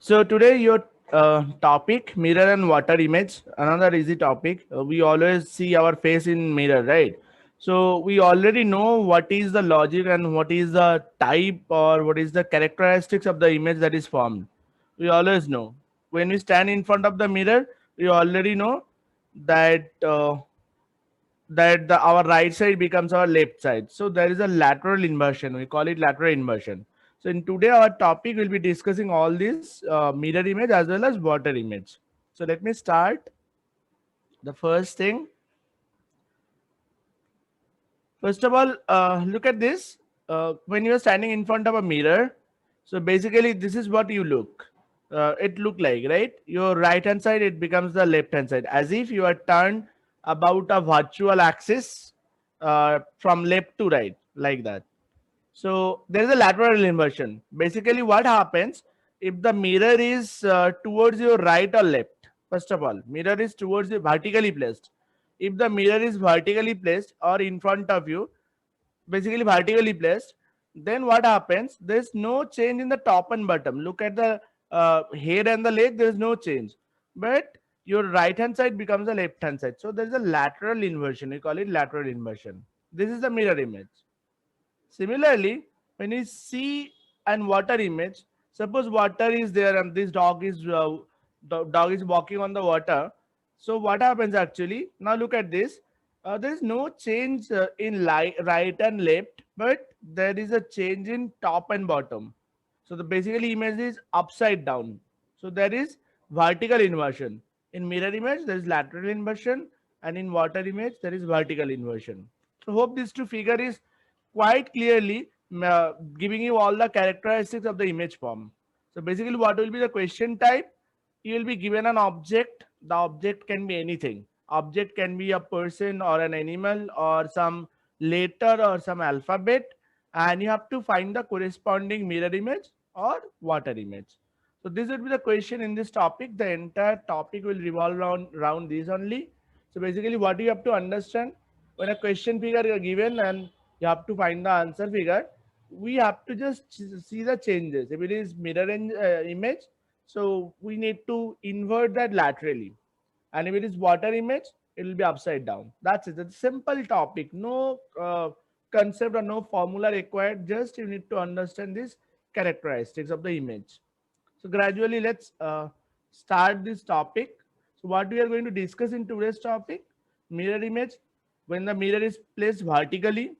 So today your topic mirror and water image, another easy topic. We always see our face in mirror, right? So we already know what is the logic and what is the type or what is the characteristics of the image that is formed. We always know. When we stand in front of the mirror, we already know that our right side becomes our left side. So there is a lateral inversion. We call it lateral inversion. So in today our topic will be discussing all these mirror image as well as water image. So let me start. The first thing, first of all, look at this. When you are standing in front of a mirror, so basically this is what you look. It look like, right? Your right hand side, it becomes the left hand side, as if you are turned about a virtual axis from left to right, like that. So there is a lateral inversion. Basically, what happens if the mirror is towards your right or left? First of all, mirror is towards you vertically placed. If the mirror is vertically placed or in front of you, basically vertically placed, then what happens? There's no change in the top and bottom. Look at the head and the leg. There is no change, but your right hand side becomes the left hand side. So there is a lateral inversion. We call it lateral inversion. This is the mirror image. Similarly, when you see and water image, suppose water is there and this dog is walking on the water. So what happens actually? Now look at this. There is no change in right and left, but there is a change in top and bottom. So the basically image is upside down. So there is vertical inversion. In mirror image, there is lateral inversion, and in water image, there is vertical inversion. So hope this two figure is quite clearly giving you all the characteristics of the image form. So basically, what will be the question type? You will be given an object. The object can be anything. Object can be a person or an animal or some letter or some alphabet, and you have to find the corresponding mirror image or water image. So this would be the question in this topic. The entire topic will revolve around this only. So basically, what you have to understand, when a question figure is given and you have to find the answer figure, we have to just see the changes. If it is mirror image, so we need to invert that laterally, and if it is water image, it will be upside down. That's it. It's a simple topic. No concept or no formula required. Just you need to understand these characteristics of the image. So gradually, let's start this topic. So what we are going to discuss in today's topic, mirror image. When the mirror is placed vertically,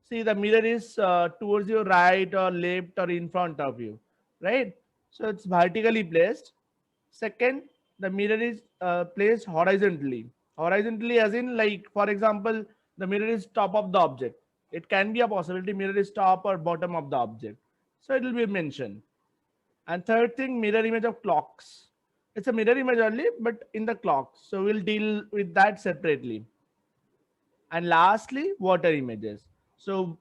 see the mirror is towards your right or left or in front of you, right? So it's vertically placed. Second, the mirror is placed horizontally. Horizontally, as in, like, for example, the mirror is top of the object. It can be a possibility mirror is top or bottom of the object. So it will be mentioned. And third thing, mirror image of clocks. It's a mirror image only, but in the clocks. So we'll deal with that separately. And lastly, water images. So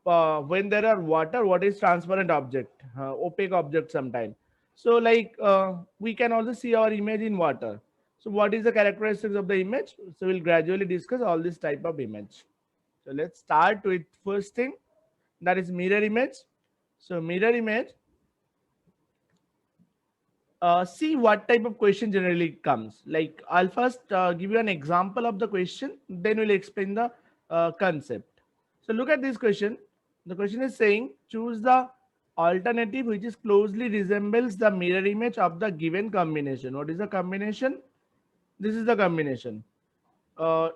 when there are water, what is transparent object, opaque object sometime. So like we can also see our image in water. So what is the characteristics of the image? So we'll gradually discuss all this type of image. So let's start with first thing, that is mirror image. So mirror image, see what type of question generally comes. Like I'll first give you an example of the question, then we'll explain the concept. So look at this question. The question is saying choose the alternative which is closely resembles the mirror image of the given combination. What is the combination? This is the combination. Uh,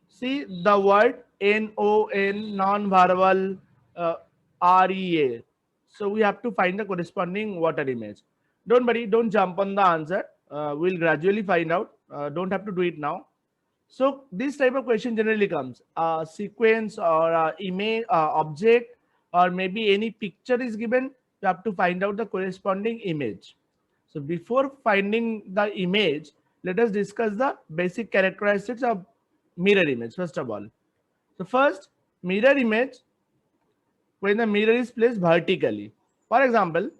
See the word non, non-verbal, uh, REA. So we have to find the corresponding water image. Don't worry, don't jump on the answer. We'll gradually find out. Don't have to do it now. So this type of question generally comes a sequence or a image object, or maybe any picture is given. You have to find out the corresponding image. So before finding the image, let us discuss the basic characteristics of mirror image first of all. So first, mirror image, when the mirror is placed vertically. For example,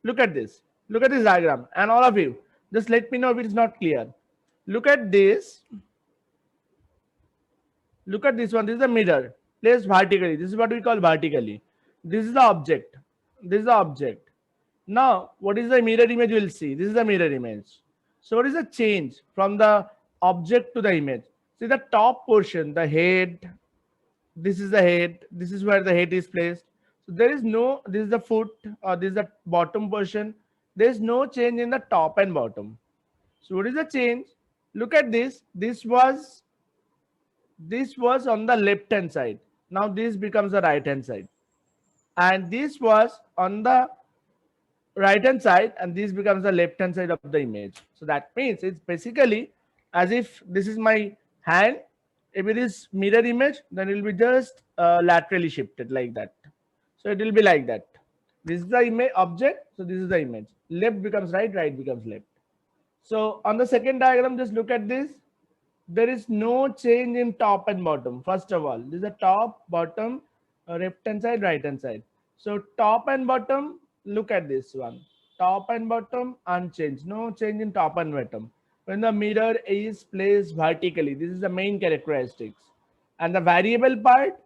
look at this. Look at this diagram, and all of you, just let me know if it is not clear. Look at this. Look at this one. This is the mirror placed vertically. This is what we call vertically. This is the object. This is the object. Now, what is the mirror image you will see? This is the mirror image. So what is the change from the object to the image? See the top portion, the head, this is the head, this is where the head is placed. So there is no, this is the foot, or this is the bottom portion. There is no change in the top and bottom. So what is the change? Look at this. This was on the left hand side. Now this becomes the right hand side. And this was on the right hand side, and this becomes the left hand side of the image. So that means it's basically as if this is my hand. If it is mirror image, then it will be just laterally shifted like that. So it will be like that. This is the image object, so this is the image. Left becomes right, right becomes left. So on the second diagram, just look at this. There is no change in top and bottom. First of all, this is a top, bottom, left hand side, right hand side. So top and bottom, look at this one. Top and bottom unchanged. No change in top and bottom. When the mirror is placed vertically, this is the main characteristics. And the variable part,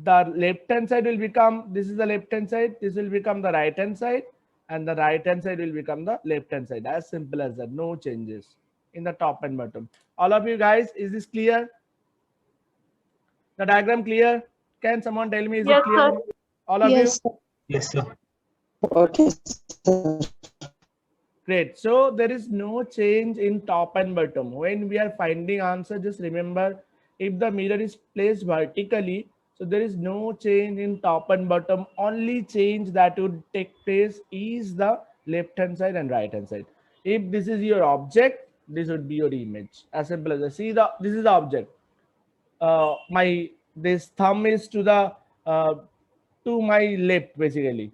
the left hand side will become, this is the left hand side, this will become the right hand side, and the right hand side will become the left hand side. As simple as that. No changes in the top and bottom. All of you guys, is this clear? The diagram clear? Can someone tell me, is it Yes, clear? sir. All of you? Yes, sir. Yes, sir. Okay, sir. Great. So there is no change in top and bottom. When we are finding answer, just remember, if the mirror is placed vertically, so there is no change in top and bottom. Only change that would take place is the left hand side and right hand side. If this is your object, this would be your image. As simple as that. See, this is the object. My this thumb is to my left basically,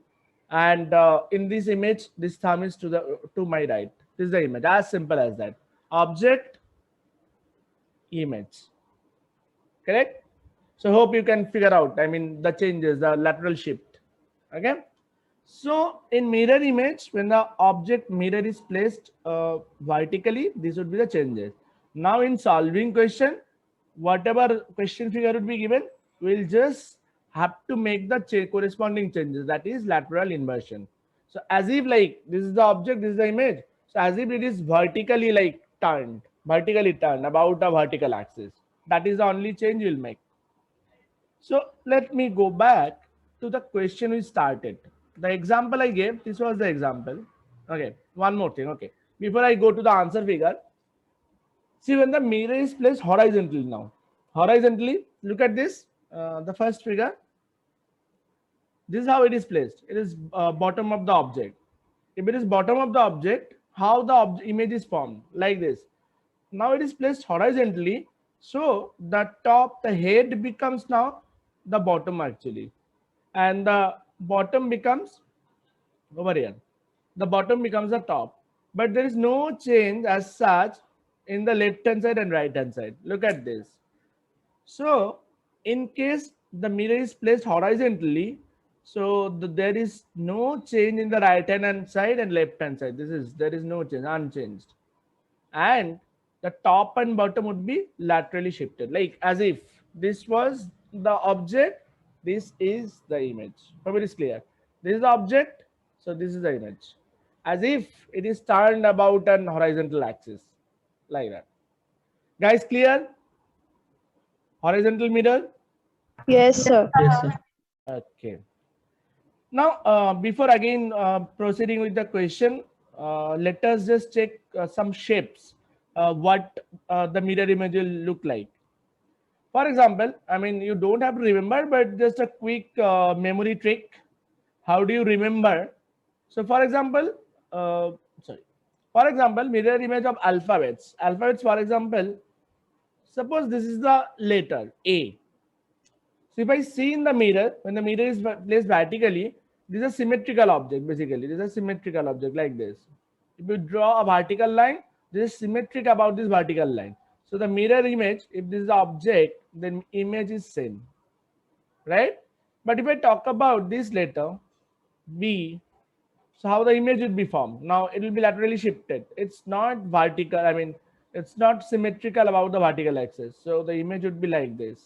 and in this image this thumb is to my right. This is the image. As simple as that. Object, image. Correct? So hope you can figure out, I mean, the changes, the lateral shift. Okay. So in mirror image, when the object mirror is placed vertically, this would be the changes. Now in solving question, whatever question figure would be given, we'll just have to make the corresponding changes, that is lateral inversion. So as if like this is the object, this is the image. So as if it is vertically like vertically turned about a vertical axis. That is the only change you'll make. So let me go back to the question we started. The example I gave, this was the example. Okay, one more thing. Okay, before I go to the answer figure, see when the mirror is placed horizontally now. Horizontally, look at this, the first figure. This is how it is placed. It is bottom of the object. If it is bottom of the object, how the image is formed? Like this. Now it is placed horizontally. So the top, the head becomes now the bottom actually. And the bottom becomes over here. The bottom becomes the top. But there is no change as such in the left hand side and right hand side. Look at this. So in case the mirror is placed horizontally, so there is no change in the right hand side and left hand side. There is no change, unchanged. And the top and bottom would be laterally shifted, like as if this was the object, this is the image. Hope it is clear. This is the object, so this is the image. As if it is turned about an horizontal axis, like that. Guys, clear? Horizontal mirror? Yes, sir. Yes, sir. Okay. Now, before again proceeding with the question, let us just check some shapes, what the mirror image will look like. For example, I mean, you don't have to remember, but just a quick memory trick. How do you remember? So, for example, mirror image of alphabets. Alphabets, for example, suppose this is the letter A. So if I see in the mirror, when the mirror is placed vertically, this is a symmetrical object basically. This is a symmetrical object like this. If you draw a vertical line, this is symmetric about this vertical line. So the mirror image, if this is the object, then image is same, right? But if I talk about this letter B, so how the image would be formed? Now it will be laterally shifted. It's not vertical. I mean, it's not symmetrical about the vertical axis. So the image would be like this.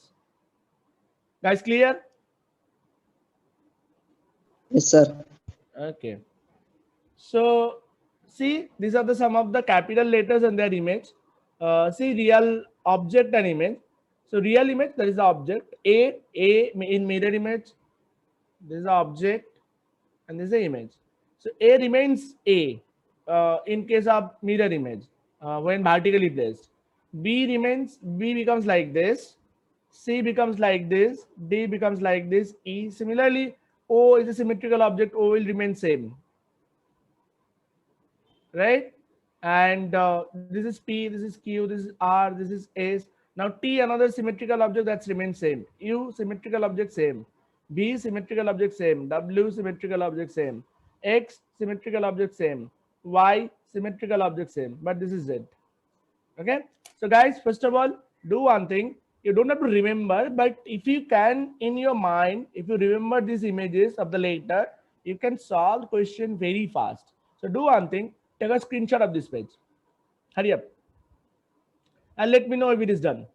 Guys, clear? Yes, sir. Okay. So see, these are the some of the capital letters and their image. See, real object and image. So real image, that is the object. A in mirror image, this is the object, and this is the image. So A remains A in case of mirror image when vertically placed. B remains, B becomes like this. C becomes like this. D becomes like this. E. Similarly, O is a symmetrical object. O will remain same, right? And this is P, this is Q, this is R, this is S. Now T, another symmetrical object that's remains same. U, symmetrical object same. B, symmetrical object same. W, symmetrical object same. X, symmetrical object same. Y, symmetrical object same. But this is Z. Okay, so guys, first of all, do one thing. You don't have to remember, but if you can in your mind, if you remember these images of the letter, you can solve question very fast. So do one thing, take a screenshot of this page. Hurry up and let me know if it is done.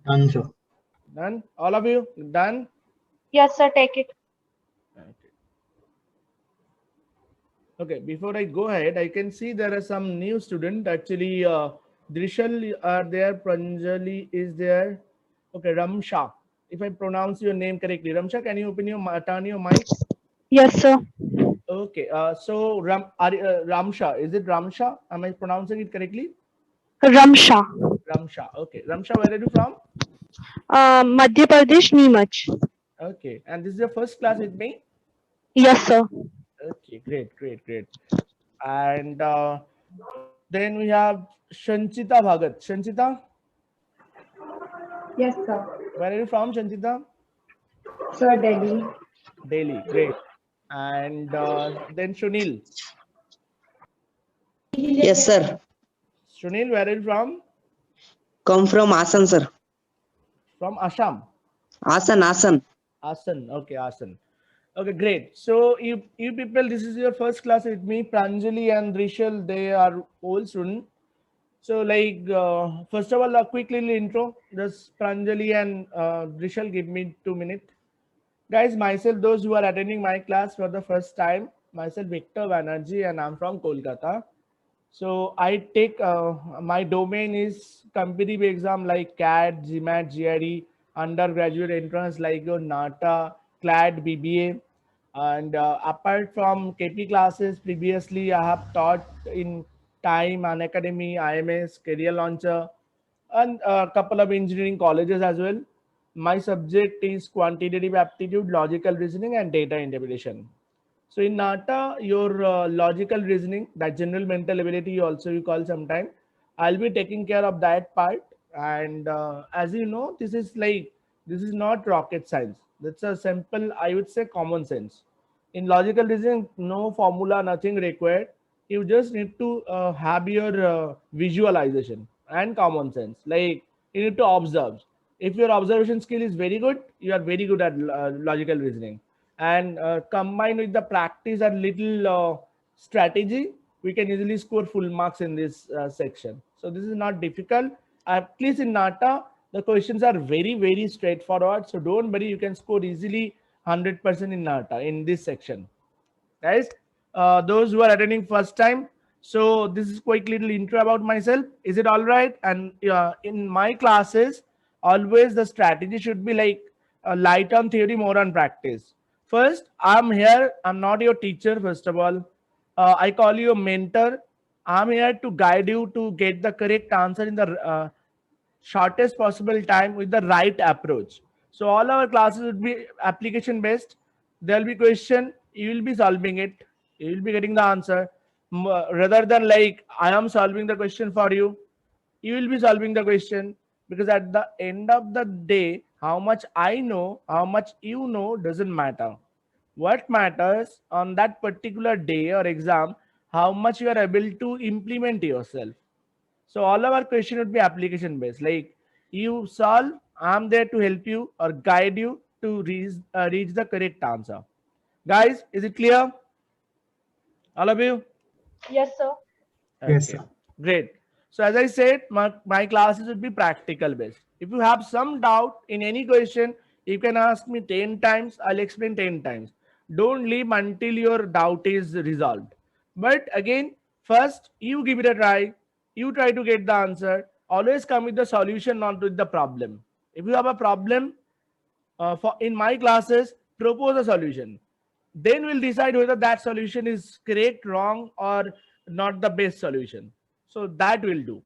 Done, sir. Done? All of you done? Yes, sir, take it. Okay, before I go ahead, I can see there are some new student. Actually, Drishal are there, Pranjali is there. Okay, Ramsha. If I pronounce your name correctly, Ramsha, can you open your turn your mic? Yes, sir. Okay, so Ramsha, is it Ramsha? Am I pronouncing it correctly? Ramsha. Ramsha. Okay, Ramsha, where are you from? Madhya Pradesh, Neemuch. Okay, and this is your first class with me. Yes, sir. Okay, great. And then we have Shanchita Bhagat. Shanchita, Yes, sir. where are you from, Shanchita? Sir, Delhi. Delhi, great. And then Shunil. Yes, sir. Shunil, where are you from? Come from Asan, sir. From Assam. Asan. Asan. Okay, Asan. Okay, great. So you people, this is your first class with me. Pranjali and Rishal, they are old students. So like, first of all, a quick little intro. Just Pranjali and Rishal, give me 2 minutes. Guys, myself, those who are attending my class for the first time, myself Victor Banerjee, and I'm from Kolkata. So I take my domain is competitive exam like CAT, GMAT, GRE, undergraduate entrance like your NATA, CLAT, BBA. And apart from KP classes, previously I have taught in Time, Unacademy, IMS, Career Launcher, and a couple of engineering colleges as well. My subject is quantitative aptitude, logical reasoning, and data interpretation. So in NATA, your logical reasoning, that general mental ability also you call sometime, I'll be taking care of that part. And as you know, this is not rocket science. That's a simple, I would say, common sense. In logical reasoning, no formula, nothing required. You just need to have your visualization and common sense. Like you need to observe. If your observation skill is very good, you are very good at logical reasoning. And combined with the practice and little strategy, we can easily score full marks in this section. So this is not difficult. At least in NATA, the questions are very straightforward. So don't worry, you can score easily 100% in NATA in this section. Guys, those who are attending first time, so this is quick little intro about myself. Is it all right? And in my classes, always the strategy should be like light on theory, more on practice. First, I'm here. I'm not your teacher. First of all, I call you a mentor. I'm here to guide you to get the correct answer in the shortest possible time with the right approach. So all our classes would be application based. There will be question, you will be solving it, you will be getting the answer. Rather than like I am solving the question for you, you will be solving the question, because at the end of the day, how much I know, how much you know doesn't matter. What matters on that particular day or exam, how much you are able to implement yourself. So all of our question would be application based. Like you solve, I'm there to help you or guide you to reach the correct answer. Guys, is it clear? All of you? Yes, sir. Yes, Okay, sir. great. So as I said, my classes would be practical based. If you have some doubt in any question, you can ask me 10 times. I'll explain 10 times. Don't leave until your doubt is resolved. But again, first you give it a try. You try to get the answer. Always come with the solution, not with the problem. If you have a problem, for in my classes, propose a solution. Then we'll decide whether that solution is correct, wrong, or not the best solution. So that will do.